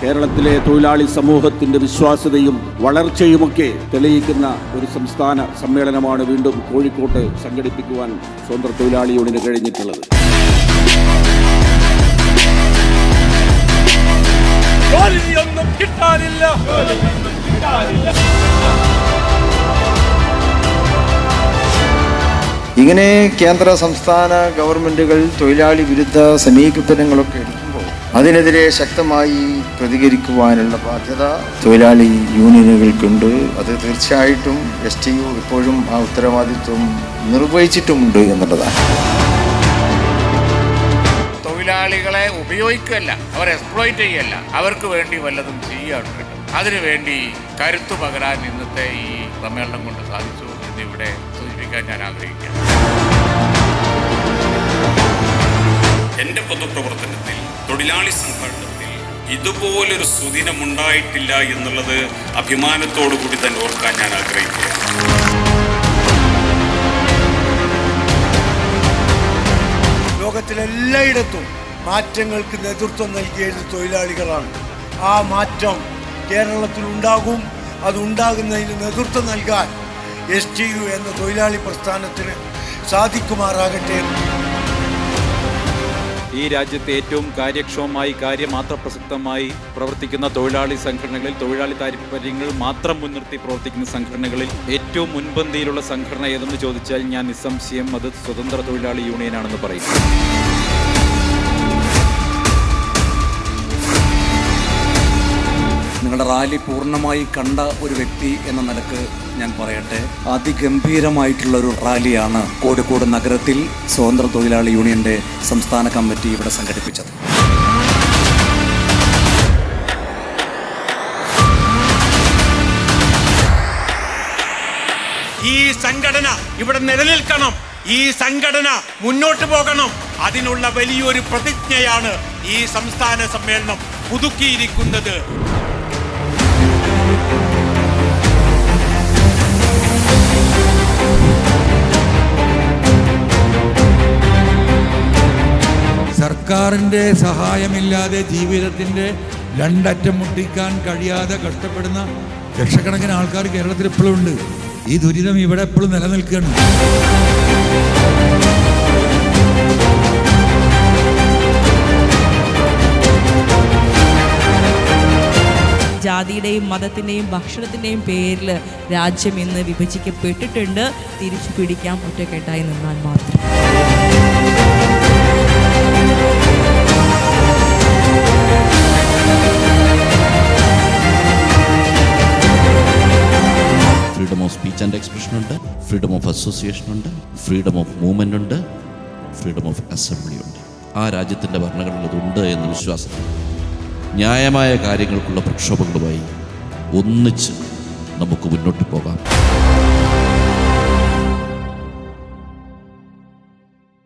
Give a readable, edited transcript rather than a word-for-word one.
കേരളത്തിലെ തൊഴിലാളി സമൂഹത്തിന്റെ വിശ്വാസ്യതയും വളർച്ചയുമൊക്കെ തെളിയിക്കുന്ന ഒരു സംസ്ഥാന സമ്മേളനമാണ് വീണ്ടും കോഴിക്കോട്ട് സംഘടിപ്പിക്കുവാൻ സ്വതന്ത്ര തൊഴിലാളി യൂണിയന് കഴിഞ്ഞിട്ടുള്ളത്. ഇങ്ങനെ കേന്ദ്ര സംസ്ഥാന ഗവൺമെൻറ്റുകൾ തൊഴിലാളി വിരുദ്ധ സമീപനങ്ങളൊക്കെ എടുക്കുമ്പോൾ അതിനെതിരെ ശക്തമായി പ്രതികരിക്കുവാനുള്ള ബാധ്യത തൊഴിലാളി യൂണിയനുകൾക്കുണ്ട്. അത് തീർച്ചയായിട്ടും STU ഇപ്പോഴും ആ ഉത്തരവാദിത്വം നിർവഹിച്ചിട്ടുമുണ്ട് എന്നുള്ളതാണ്. തൊഴിലാളികളെ ഉപയോഗിക്കുകയല്ല, അവർ എക്സ്പ്ലോയിറ്റ് ചെയ്യല്ല, അവർക്ക് വേണ്ടി വല്ലതും ചെയ്യുകയാണ്. അതിനുവേണ്ടി കരുത്തു പകരാൻ ഇന്നത്തെ ഈ സമ്മേളനം കൊണ്ട് സാധിച്ചു എന്നിവിടെ സൂചിപ്പിക്കാൻ ഞാൻ ആഗ്രഹിക്കുകയാണ്. എൻ്റെ പൊതുപ്രവർത്തനത്തിൽ തൊഴിലാളി സംഘടനത്തിൽ ഇതുപോലൊരു സുദിനമുണ്ടായിട്ടില്ല എന്നുള്ളത് അഭിമാനത്തോടു കൂടി തന്നെ ഓർക്കാൻ ഞാൻ ആഗ്രഹിക്കുകയാണ്. ലോകത്തിലെല്ലായിടത്തും മാറ്റങ്ങൾക്ക് നേതൃത്വം നൽകിയത് തൊഴിലാളികളാണ്. ആ മാറ്റം കേരളത്തിലുണ്ടാകും. അതുണ്ടാകുന്നതിന് നേതൃത്വം നൽകാൻ STU എന്ന തൊഴിലാളി പ്രസ്ഥാനത്തിന് സാധിക്കുമാറാകട്ടെ. ഈ രാജ്യത്തെ ഏറ്റവും കാര്യക്ഷമമായി കാര്യമാത്ര പ്രസക്തമായി പ്രവർത്തിക്കുന്ന തൊഴിലാളി സംഘടനകളിൽ, തൊഴിലാളി താൽപര്യങ്ങൾ മാത്രം മുൻനിർത്തി പ്രവർത്തിക്കുന്ന സംഘടനകളിൽ ഏറ്റവും മുൻപന്തിയിലുള്ള സംഘടന ഏതെന്ന് ചോദിച്ചാൽ ഞാൻ നിസ്സംശയം അത് സ്വതന്ത്ര തൊഴിലാളി യൂണിയനാണെന്ന് പറയും. നിങ്ങളുടെ റാലി പൂർണ്ണമായി കണ്ട ഒരു വ്യക്തി എന്ന നിലക്ക് ഞാൻ പറയട്ടെ, അതിഗംഭീരമായിട്ടുള്ളൊരു റാലിയാണ് കോഴിക്കോട് നഗരത്തിൽ സ്വതന്ത്ര തൊഴിലാളി യൂണിയൻ്റെ സംസ്ഥാന കമ്മിറ്റി ഇവിടെ സംഘടിപ്പിച്ചത്. ഈ സംഘടന ഇവിടെ നിലനിൽക്കണം, ഈ സംഘടന മുന്നോട്ട് പോകണം. അതിനുള്ള വലിയൊരു പ്രതിജ്ഞയാണ് ഈ സംസ്ഥാന സമ്മേളനം പുതുക്കിയിരിക്കുന്നത്. സർക്കാരിൻ്റെ സഹായമില്ലാതെ ജീവിതത്തിൻ്റെ രണ്ടറ്റം മുട്ടിക്കാൻ കഴിയാതെ കഷ്ടപ്പെടുന്ന ലക്ഷക്കണക്കിന് ആൾക്കാർ കേരളത്തിൽ എപ്പോഴും ഉണ്ട്. ഈ ദുരിതം ഇവിടെ എപ്പോഴും നിലനിൽക്കുകയാണ്. ജാതിയുടെയും മതത്തിൻ്റെയും ഭക്ഷണത്തിൻ്റെയും പേരിൽ രാജ്യം ഇന്ന് വിഭജിക്കപ്പെട്ടിട്ടുണ്ട്. തിരിച്ചു പിടിക്കാം ഒറ്റക്കെട്ടായി നിന്നാൽ മാത്രം. Freedom of speech and expression ഉണ്ട്, ഫ്രീഡം ഓഫ് അസോസിയേഷൻ ഉണ്ട്, ഫ്രീഡം ഓഫ് മൂവ്മെൻ്റ് ഉണ്ട്, ഫ്രീഡം ഓഫ് അസംബ്ലി ഉണ്ട്. ആ രാജ്യത്തിൻ്റെ ഭരണഘടന ഇതുണ്ട് എന്ന വിശ്വാസത്തിൽ ന്യായമായ കാര്യങ്ങൾക്കുള്ള പ്രക്ഷോഭങ്ങളുമായി ഒന്നിച്ച് നമുക്ക് മുന്നോട്ട് പോകാം.